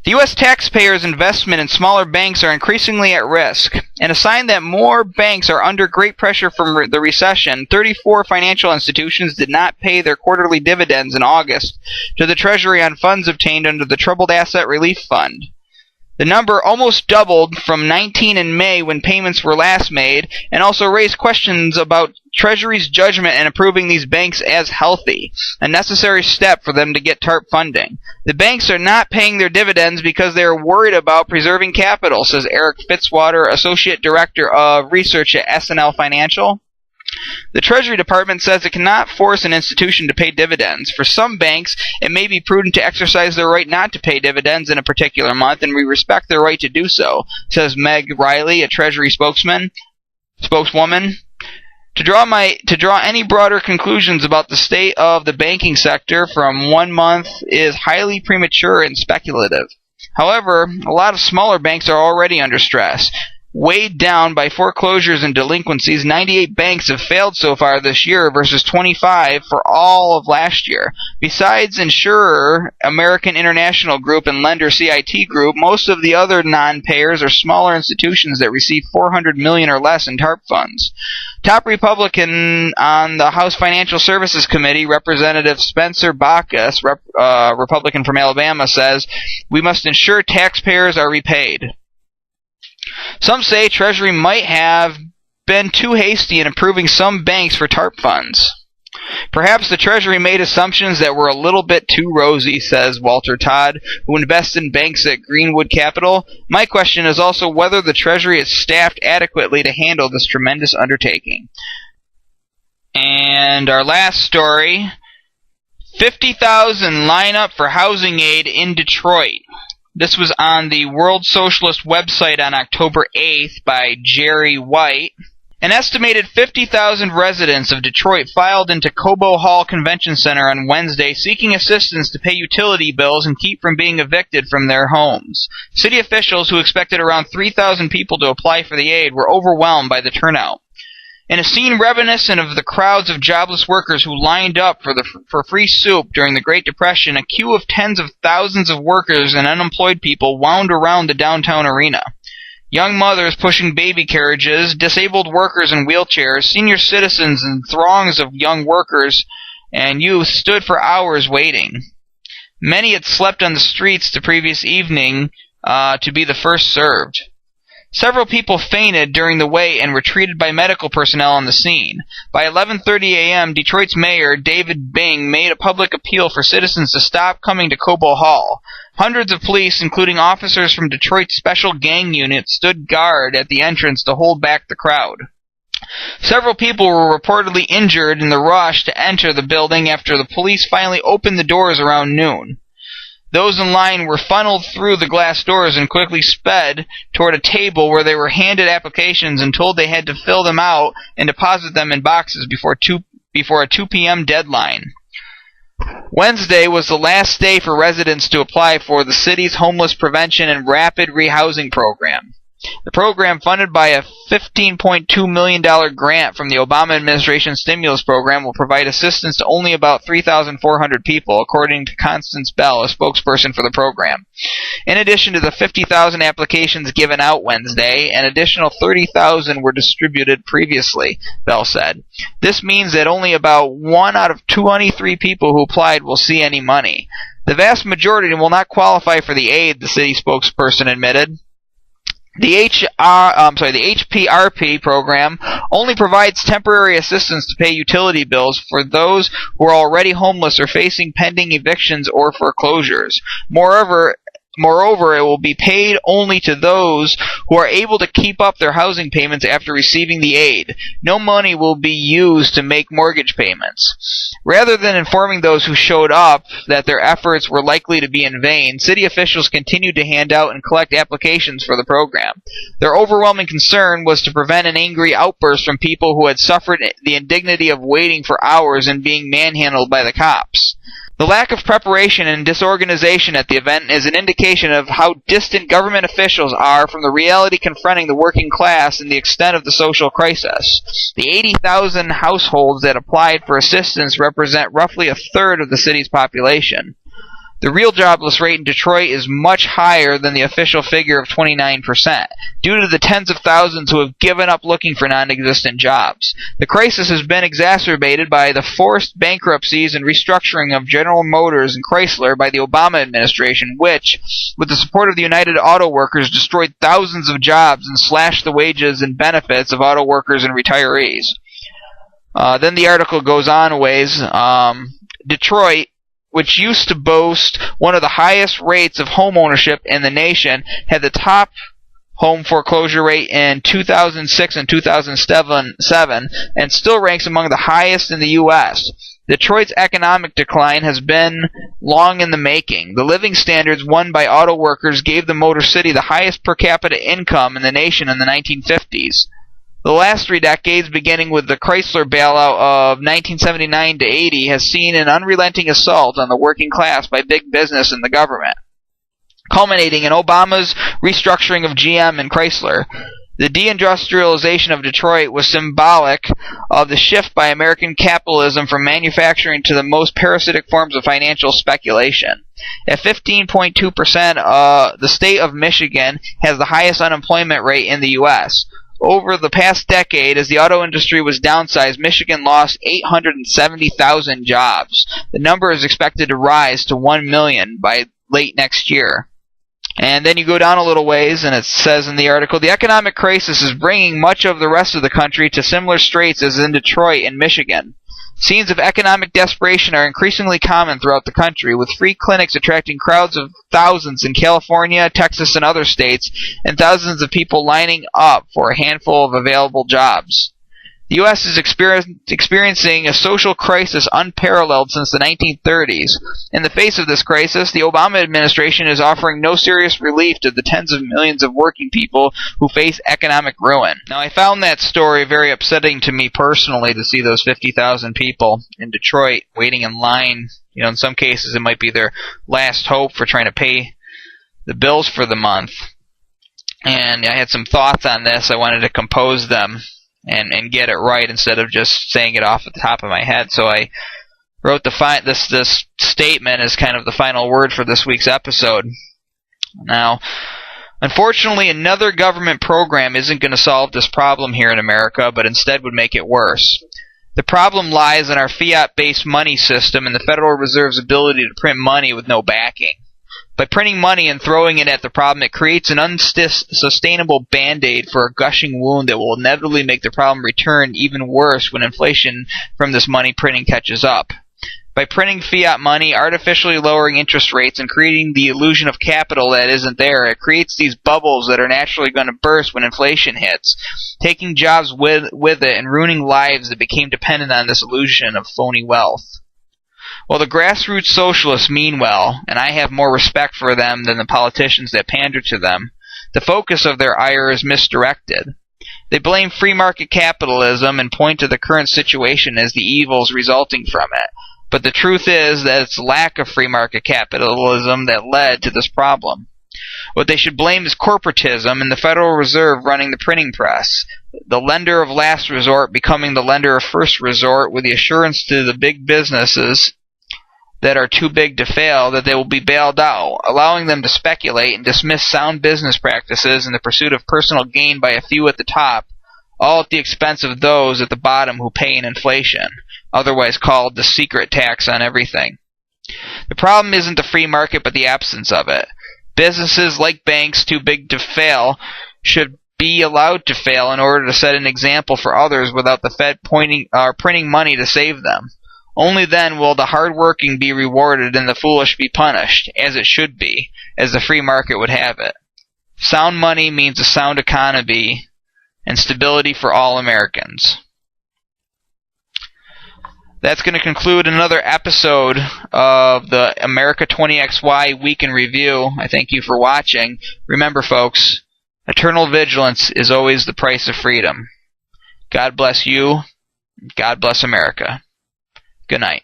The U.S. taxpayers' investment in smaller banks are increasingly at risk. And a sign that more banks are under great pressure from the recession, 34 financial institutions did not pay their quarterly dividends in August to the Treasury on funds obtained under the Troubled Asset Relief Fund. The number almost doubled from 19 in May when payments were last made, and also raised questions about Treasury's judgment in approving these banks as healthy, a necessary step for them to get TARP funding. The banks are not paying their dividends because they are worried about preserving capital, says Eric Fitzwater, Associate Director of Research at SNL Financial. The Treasury Department says it cannot force an institution to pay dividends. For some banks, it may be prudent to exercise their right not to pay dividends in a particular month, and we respect their right to do so, says Meg Riley, a Treasury spokeswoman. To draw any broader conclusions about the state of the banking sector from 1 month is highly premature and speculative. However, a lot of smaller banks are already under stress. Weighed down by foreclosures and delinquencies, 98 banks have failed so far this year versus 25 for all of last year. Besides insurer American International Group and lender CIT Group, most of the other non-payers are smaller institutions that receive $400 million or less in TARP funds. Top Republican on the House Financial Services Committee, Representative Spencer Baucus, Republican from Alabama, says, "We must ensure taxpayers are repaid." Some say Treasury might have been too hasty in approving some banks for TARP funds. Perhaps the Treasury made assumptions that were a little bit too rosy, says Walter Todd, who invests in banks at Greenwood Capital. My question is also whether the Treasury is staffed adequately to handle this tremendous undertaking. And our last story, 50,000 line up for housing aid in Detroit. This was on the World Socialist website on October 8th by Jerry White. An estimated 50,000 residents of Detroit filed into Cobo Hall Convention Center on Wednesday seeking assistance to pay utility bills and keep from being evicted from their homes. City officials, who expected around 3,000 people to apply for the aid, were overwhelmed by the turnout. In a scene reminiscent of the crowds of jobless workers who lined up for free soup during the Great Depression, a queue of tens of thousands of workers and unemployed people wound around the downtown arena. Young mothers pushing baby carriages, disabled workers in wheelchairs, senior citizens, and throngs of young workers and youth stood for hours waiting. Many had slept on the streets the previous evening to be the first served. Several people fainted during the wait and were treated by medical personnel on the scene. By 11:30 a.m., Detroit's mayor, David Bing, made a public appeal for citizens to stop coming to Cobo Hall. Hundreds of police, including officers from Detroit's special gang unit, stood guard at the entrance to hold back the crowd. Several people were reportedly injured in the rush to enter the building after the police finally opened the doors around noon. Those in line were funneled through the glass doors and quickly sped toward a table where they were handed applications and told they had to fill them out and deposit them in boxes before a 2 p.m. deadline. Wednesday was the last day for residents to apply for the city's homeless prevention and rapid rehousing program. The program, funded by a $15.2 million grant from the Obama administration stimulus program, will provide assistance to only about 3,400 people, according to Constance Bell, a spokesperson for the program. In addition to the 50,000 applications given out Wednesday, an additional 30,000 were distributed previously, Bell said. This means that only about 1 out of 23 people who applied will see any money. The vast majority will not qualify for the aid, the city spokesperson admitted. The HPRP program only provides temporary assistance to pay utility bills for those who are already homeless or facing pending evictions or foreclosures. Moreover, it will be paid only to those who are able to keep up their housing payments after receiving the aid. No money will be used to make mortgage payments. Rather than informing those who showed up that their efforts were likely to be in vain, city officials continued to hand out and collect applications for the program. Their overwhelming concern was to prevent an angry outburst from people who had suffered the indignity of waiting for hours and being manhandled by the cops. The lack of preparation and disorganization at the event is an indication of how distant government officials are from the reality confronting the working class and the extent of the social crisis. The 80,000 households that applied for assistance represent roughly a third of the city's population. The real jobless rate in Detroit is much higher than the official figure of 29%, due to the tens of thousands who have given up looking for non-existent jobs. The crisis has been exacerbated by the forced bankruptcies and restructuring of General Motors and Chrysler by the Obama administration, which, with the support of the United Auto Workers, destroyed thousands of jobs and slashed the wages and benefits of auto workers and retirees. Then the article goes on a ways. Detroit, which used to boast one of the highest rates of home ownership in the nation, had the top home foreclosure rate in 2006 and 2007, and still ranks among the highest in the U.S. Detroit's economic decline has been long in the making. The living standards won by auto workers gave the Motor City the highest per capita income in the nation in the 1950s. The last 3 decades, beginning with the Chrysler bailout of 1979 to 80, has seen an unrelenting assault on the working class by big business and the government, culminating in Obama's restructuring of GM and Chrysler. The deindustrialization of Detroit was symbolic of the shift by American capitalism from manufacturing to the most parasitic forms of financial speculation. At 15.2%, the state of Michigan has the highest unemployment rate in the U.S. Over the past decade, as the auto industry was downsized, Michigan lost 870,000 jobs. The number is expected to rise to 1 million by late next year. And then you go down a little ways, and it says in the article, the economic crisis is bringing much of the rest of the country to similar straits as in Detroit and Michigan. Scenes of economic desperation are increasingly common throughout the country, with free clinics attracting crowds of thousands in California, Texas, and other states, and thousands of people lining up for a handful of available jobs. The U.S. is experiencing a social crisis unparalleled since the 1930s. In the face of this crisis, the Obama administration is offering no serious relief to the tens of millions of working people who face economic ruin. Now, I found that story very upsetting to me personally, to see those 50,000 people in Detroit waiting in line. You know, in some cases it might be their last hope for trying to pay the bills for the month. And I had some thoughts on this. I wanted to compose them and get it right instead of just saying it off the top of my head. So I wrote this statement as kind of the final word for this week's episode. Now, unfortunately, another government program isn't going to solve this problem here in America, but instead would make it worse. The problem lies in our fiat-based money system and the Federal Reserve's ability to print money with no backing. By printing money and throwing it at the problem, it creates an unsustainable band-aid for a gushing wound that will inevitably make the problem return even worse when inflation from this money printing catches up. By printing fiat money, artificially lowering interest rates, and creating the illusion of capital that isn't there, it creates these bubbles that are naturally going to burst when inflation hits, taking jobs with it and ruining lives that became dependent on this illusion of phony wealth. Well, the grassroots socialists mean well, and I have more respect for them than the politicians that pander to them. The focus of their ire is misdirected. They blame free market capitalism and point to the current situation as the evils resulting from it. But the truth is that it's lack of free market capitalism that led to this problem. What they should blame is corporatism and the Federal Reserve running the printing press, the lender of last resort becoming the lender of first resort, with the assurance to the big businesses that are too big to fail that they will be bailed out, allowing them to speculate and dismiss sound business practices in the pursuit of personal gain by a few at the top, all at the expense of those at the bottom who pay in inflation, otherwise called the secret tax on everything. The problem isn't the free market, but the absence of it. Businesses, like banks too big to fail, should be allowed to fail in order to set an example for others without the Fed printing money to save them. Only then will the hard-working be rewarded and the foolish be punished, as it should be, as the free market would have it. Sound money means a sound economy and stability for all Americans. That's going to conclude another episode of the America 20XY Week in Review. I thank you for watching. Remember, folks, eternal vigilance is always the price of freedom. God bless you. God bless America. Good night.